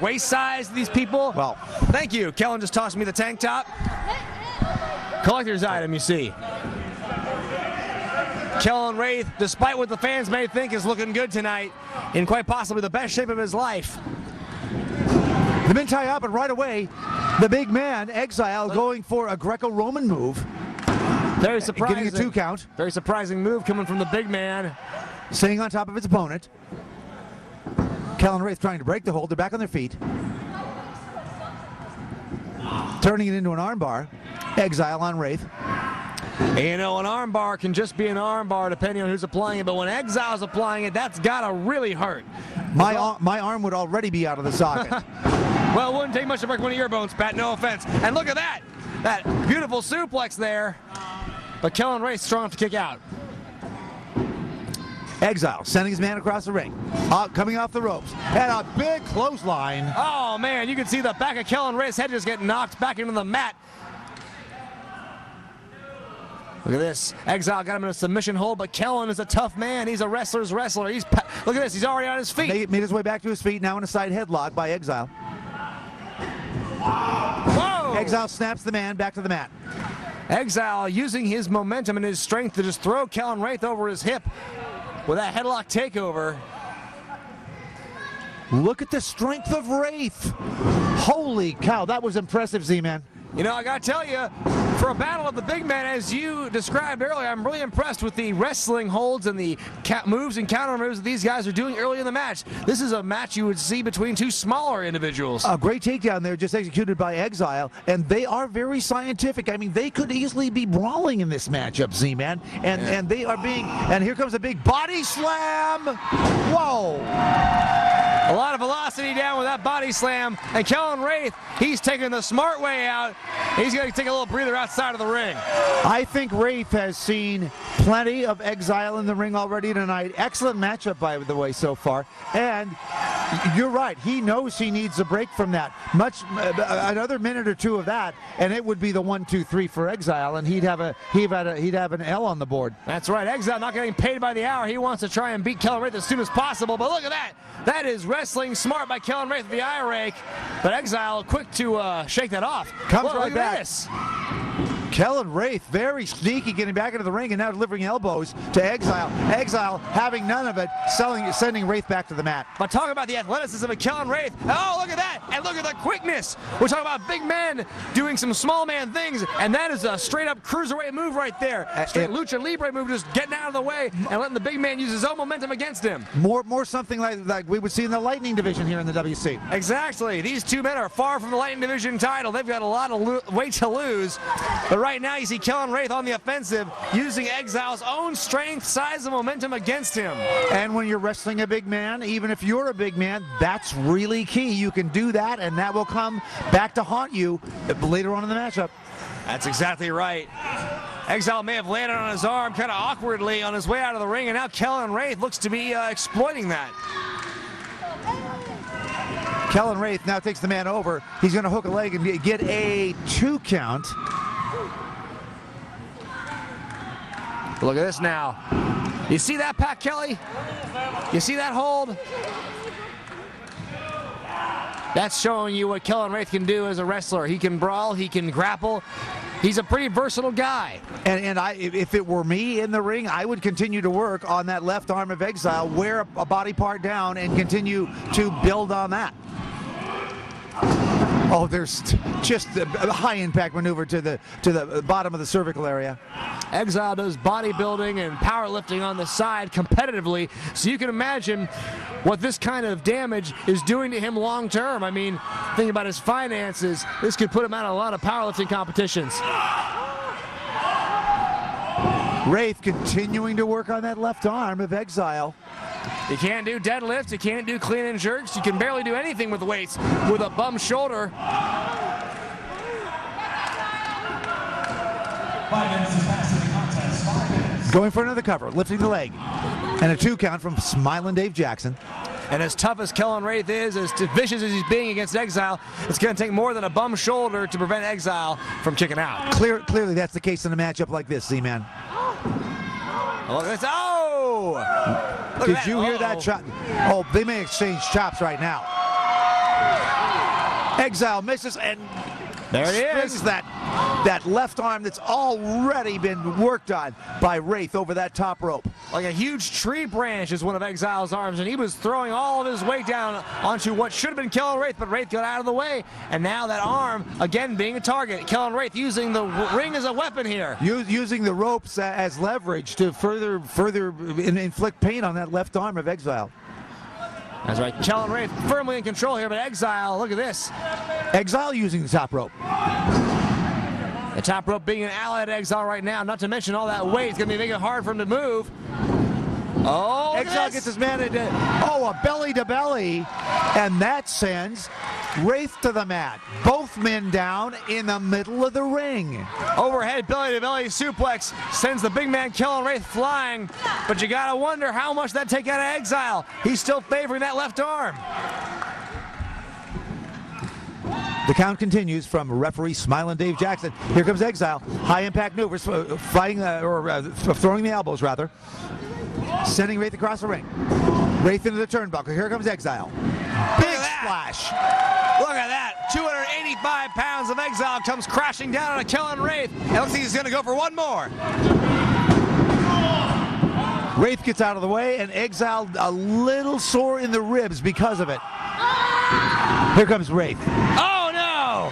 waist size, these people. Well, thank you. Kellen just tossed me the tank top. Collector's item, you see. Kellen Raeth, despite what the fans may think, is looking good tonight in quite possibly the best shape of his life. The men tie up, and right away, the big man, Exile, going for a Greco-Roman move. Very surprising. Getting a 2 count. Very surprising move coming from the big man. Staying on top of his opponent. Kellen Raeth trying to break the hold. They're back on their feet. Turning it into an armbar. Exile on Raeth. You know, an armbar can just be an armbar depending on who's applying it, but when Exile's applying it, that's gotta really hurt. My arm would already be out of the socket. Well, it wouldn't take much to break one of your bones, Pat, no offense. And look at that! That beautiful suplex there. But Kellen Raeth strong enough to kick out. Exile sending his man across the ring. Coming off the ropes. And a big clothesline. Oh, man, you can see the back of Kellen Raeth's head just get knocked back into the mat. Look at this. Exile got him in a submission hold, but Kellen is a tough man. He's a wrestler's wrestler. Look at this. He's already on his feet. Made his way back to his feet. Now in a side headlock by Exile. Whoa! Exile snaps the man back to the mat. Exile using his momentum and his strength to just throw Kellen Raeth over his hip with that headlock takeover. Look at the strength of Raeth. Holy cow, that was impressive, Z-Man. You know, I gotta tell you, for a battle of the big men, as you described earlier, I'm really impressed with the wrestling holds and the moves and counter moves that these guys are doing early in the match. This is a match you would see between two smaller individuals. A great takedown there, just executed by Exile, and they are very scientific. I mean, they could easily be brawling in this matchup, Z-Man, and they are being, and here comes a big body slam. Whoa! A lot of velocity down with that body slam, and Kellen Raeth, he's taking the smart way out. He's going to take a little breather outside of the ring. I think Raeth has seen plenty of Exile in the ring already tonight. Excellent matchup, by the way, so far. And you're right, he knows he needs a break from that. Another minute or two of that, and it would be the 1, 2, 3 for Exile, and he'd have an L on the board. That's right, Exile not getting paid by the hour. He wants to try and beat Kellen Raeth as soon as possible. But look at that. That is wrestling smart by Kellen Raeth with the eye rake. But Exile quick to shake that off. Comes right back. This. Kellen Raeth, very sneaky, getting back into the ring and now delivering elbows to Exile. Exile having none of it, sending Raeth back to the mat. But talk about the athleticism of Kellen Raeth. Oh, look at that. And look at the quickness. We're talking about big men doing some small man things, and that is a straight up cruiserweight move right there. Straight lucha libre move, just getting out of the way and letting the big man use his own momentum against him. More something like we would see in the Lightning division here in the WC. Exactly. These two men are far from the Lightning division title. They've got a lot of weight to lose. But right now you see Kellen Raeth on the offensive, using Exile's own strength, size, and momentum against him. And when you're wrestling a big man, even if you're a big man, that's really key. You can do that, and that will come back to haunt you later on in the matchup. That's exactly right. Exile may have landed on his arm kind of awkwardly on his way out of the ring, and now Kellen Raeth looks to be exploiting that. Kellen Raeth now takes the man over. He's going to hook a leg and get a 2 count. Look at this now. You see that, Pat Kelly? You see that hold? That's showing you what Kellen Raeth can do as a wrestler. He can brawl, he can grapple. He's a pretty versatile guy. And if it were me in the ring, I would continue to work on that left arm of Exile, wear a body part down, and continue to build on that. Oh, there's just a high impact maneuver to the bottom of the cervical area. Exile does bodybuilding and powerlifting on the side competitively, so you can imagine what this kind of damage is doing to him long term. I mean, think about his finances. This could put him out of a lot of powerlifting competitions. Raeth continuing to work on that left arm of Exile. You can't do deadlifts, you can't do clean and jerks, you can barely do anything with weights with a bum shoulder. 5 minutes is passed in the contest. 5 minutes. Going for another cover, lifting the leg. And a 2 count from Smiling Dave Jackson. And as tough as Kellen Raeth is, as vicious as he's being against Exile, it's going to take more than a bum shoulder to prevent Exile from kicking out. Clearly that's the case in a matchup like this, Z-Man. Look at this. Oh! Did you hear that chop? Oh, they may exchange chops right now. Exile misses, and there it is. strings that left arm that's already been worked on by Raeth over that top rope. Like a huge tree branch is one of Exile's arms, and he was throwing all of his weight down onto what should have been Kellen Raeth, but Raeth got out of the way, and now that arm, again, being a target. Kellen Raeth using the ring as a weapon here. Using the ropes as leverage to further inflict pain on that left arm of Exile. That's right, Kellen Raeth firmly in control here, but Exile, look at this. Exile using the top rope. The top rope being an ally to Exile right now, not to mention all that weight. It's going to be making it hard for him to move. Oh, Exile gets his man into, a belly to belly, and that sends Raeth to the mat. Both men down in the middle of the ring. Overhead belly-to-belly suplex sends the big man Kellen Raeth flying, but you gotta wonder how much that take out of Exile. He's still favoring that left arm. The count continues from referee Smiling Dave Jackson. Here comes Exile. High impact maneuvers, throwing the elbows rather. Sending Raeth across the ring. Raeth into the turnbuckle. Here comes Exile. Big splash. Look at that. 285 pounds of Exile comes crashing down on Kellen Raeth. It looks like he's going to go for one more. Raeth gets out of the way, and Exile a little sore in the ribs because of it. Here comes Raeth. Oh, no.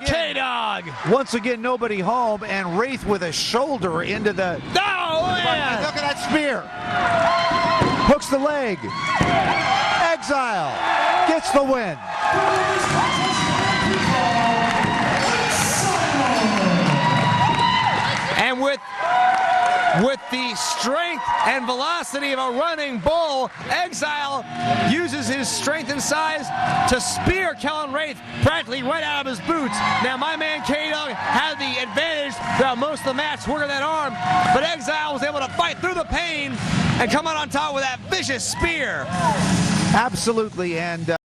K-Dog. Once again, nobody home, and Raeth with a shoulder into the... Oh, yeah. Look at that spear. Hooks the leg. Exile gets the win. And with the strength and velocity of a running bull, Exile uses his strength and size to spear Kellen Raeth practically right out of his boots. Now, my man K-Dog had the advantage throughout most of the match, working that arm, but Exile was able to fight through the pain and come out on top with that vicious spear. Absolutely, and...